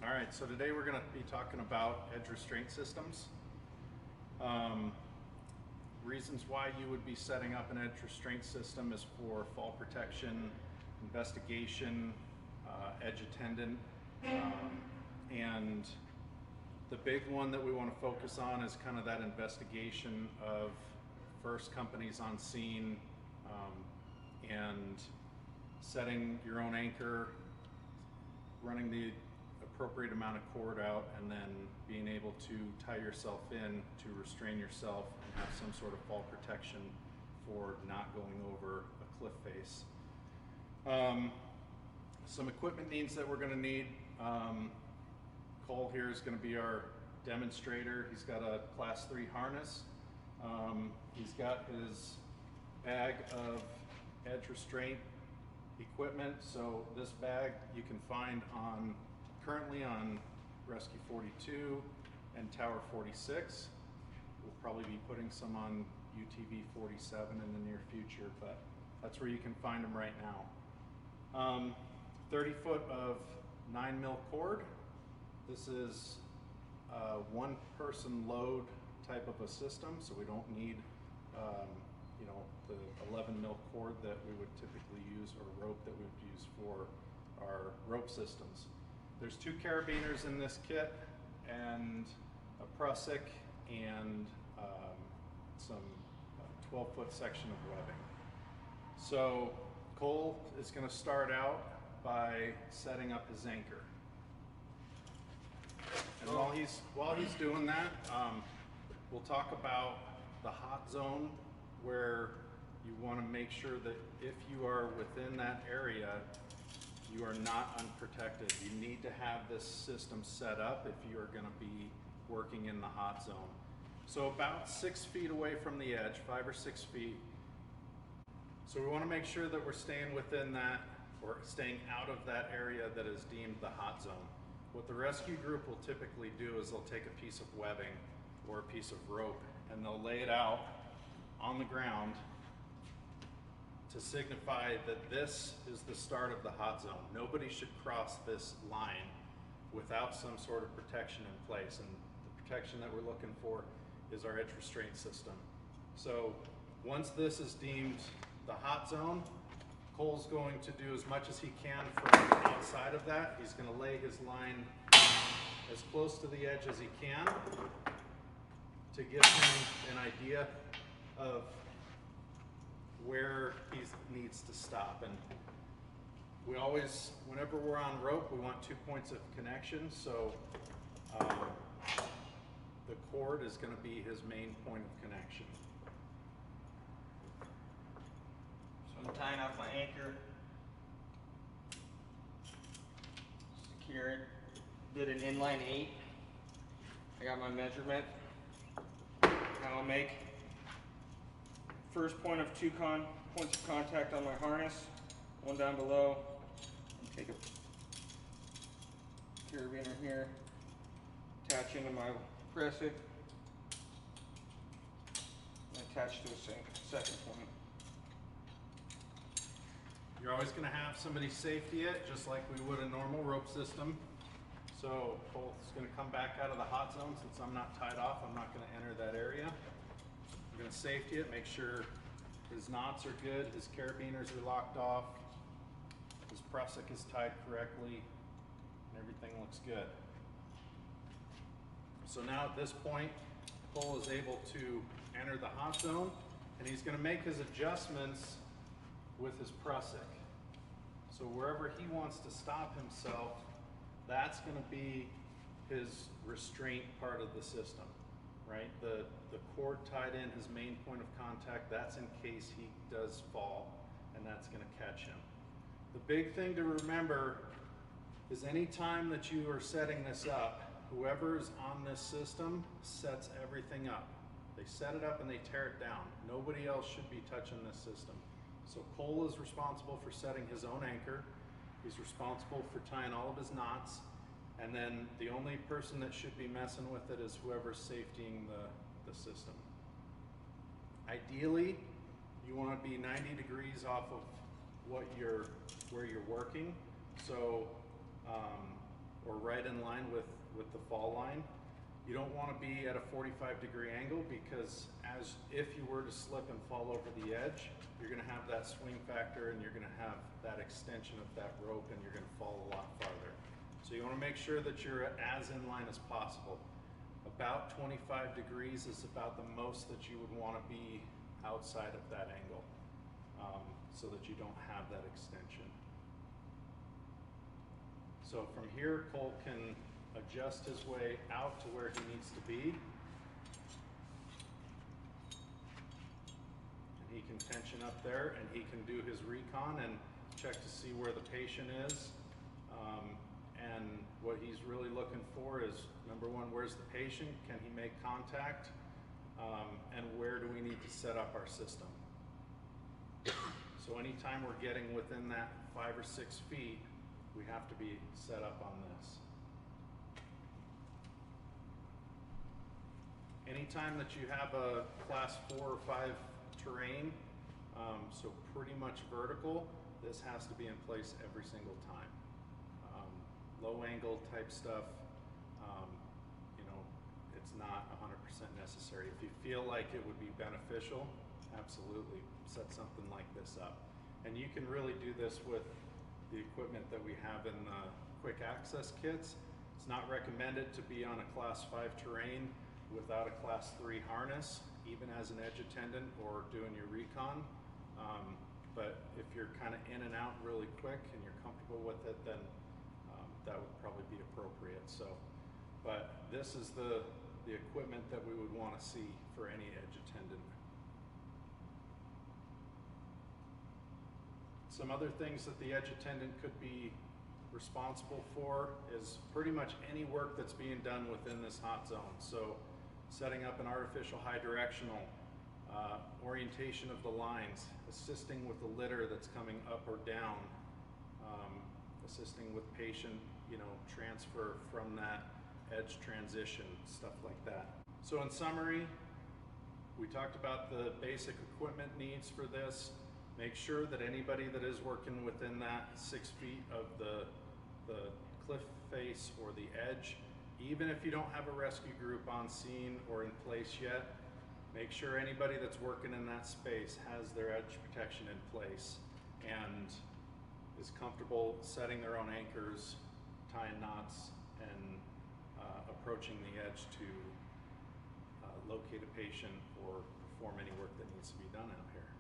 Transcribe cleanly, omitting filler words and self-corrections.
All right, so today we're going to be talking about edge restraint systems. Reasons why you would be setting up an edge restraint system is for fall protection, investigation, edge attendant, and the big one that we want to focus on is kind of that investigation of first companies on scene, and setting your own anchor, running the appropriate amount of cord out, and then being able to tie yourself in to restrain yourself and have some sort of fall protection for not going over a cliff face. Some equipment needs that we're going to need. Cole here is going to be our demonstrator. He's got a class 3 harness. He's got his bag of edge restraint equipment. So this bag you can find currently on Rescue 42 and Tower 46. We'll probably be putting some on UTV 47 in the near future, but that's where you can find them right now. 30 foot of 9mm cord. This is a one person load type of a system, so we don't need the 11mm cord that we would typically use, or rope that we would use for our rope systems. There's 2 carabiners in this kit, and a prusik, and some 12-foot section of webbing. So Cole is going to start out by setting up his anchor. And while he's doing that, we'll talk about the hot zone, where you want to make sure that if you are within that area, you are not unprotected. You need to have this system set up if you are going to be working in the hot zone. So about 6 feet away from the edge, 5 or 6 feet. So we want to make sure that we're staying within that, or staying out of that area that is deemed the hot zone. What the rescue group will typically do is they'll take a piece of webbing or a piece of rope and they'll lay it out on the ground to signify that this is the start of the hot zone. Nobody should cross this line without some sort of protection in place, and the protection that we're looking for is our edge restraint system. So once this is deemed the hot zone, Cole's going to do as much as he can from outside of that. He's going to lay his line as close to the edge as he can to give him an idea of where he needs to stop. And we always, whenever we're on rope, we want 2 points of connection. So the cord is going to be his main point of connection. So I'm tying off my anchor, secure it, did an inline 8. I got my measurement. Now I'll make first point of 2 points of contact on my harness, one down below, and take a carabiner here, attach into my prusik, and attach to a second point. You're always going to have somebody safety it, just like we would a normal rope system. So Cole's going to come back out of the hot zone. Since I'm not tied off, I'm not going to enter that area. I'm going to safety it, make sure his knots are good, his carabiners are locked off, his prusik is tied correctly, and everything looks good. So now at this point, Cole is able to enter the hot zone, and he's going to make his adjustments with his prusik. So wherever he wants to stop himself, that's going to be his restraint part of the system, right? The cord tied in, his main point of contact, that's in case he does fall, and that's going to catch him. The big thing to remember is any time that you are setting this up, whoever's on this system sets everything up. They set it up and they tear it down. Nobody else should be touching this system. So Cole is responsible for setting his own anchor. He's responsible for tying all of his knots. And then the only person that should be messing with it is whoever's safetying the system. Ideally, you want to be 90 degrees off of where you're working. So or right in line with the fall line. You don't want to be at a 45-degree angle, because if you were to slip and fall over the edge, you're going to have that swing factor and you're going to have that extension of that rope and you're going to fall a lot farther. So you want to make sure that you're as in line as possible. About 25 degrees is about the most that you would want to be outside of that angle, so that you don't have that extension. So from here, Cole can adjust his way out to where he needs to be. And he can tension up there and he can do his recon and check to see where the patient is. And what he's really looking for is, number one, where's the patient? Can he make contact? And where do we need to set up our system? So anytime we're getting within that 5 or 6 feet, we have to be set up on this. Anytime that you have a class 4 or 5 terrain, so pretty much vertical, this has to be in place every single time. Low angle type stuff, you know, it's not 100% necessary. If you feel like it would be beneficial, absolutely set something like this up. And you can really do this with the equipment that we have in the quick access kits. It's not recommended to be on a class 5 terrain without a class 3 harness, even as an edge attendant or doing your recon. But if you're kind of in and out really quick and you're comfortable with it, then that would probably be appropriate. So, but this is the equipment that we would want to see for any edge attendant. Some other things that the edge attendant could be responsible for is pretty much any work that's being done within this hot zone. So setting up an artificial high directional, orientation of the lines, assisting with the litter that's coming up or down, assisting with patient, you know, transfer from that edge transition, stuff like that. So in summary, we talked about the basic equipment needs for this. Make sure that anybody that is working within that 6 feet of the cliff face or the edge, even if you don't have a rescue group on scene or in place yet, make sure anybody that's working in that space has their edge protection in place and is comfortable setting their own anchors, tying knots, and approaching the edge to locate a patient or perform any work that needs to be done out here.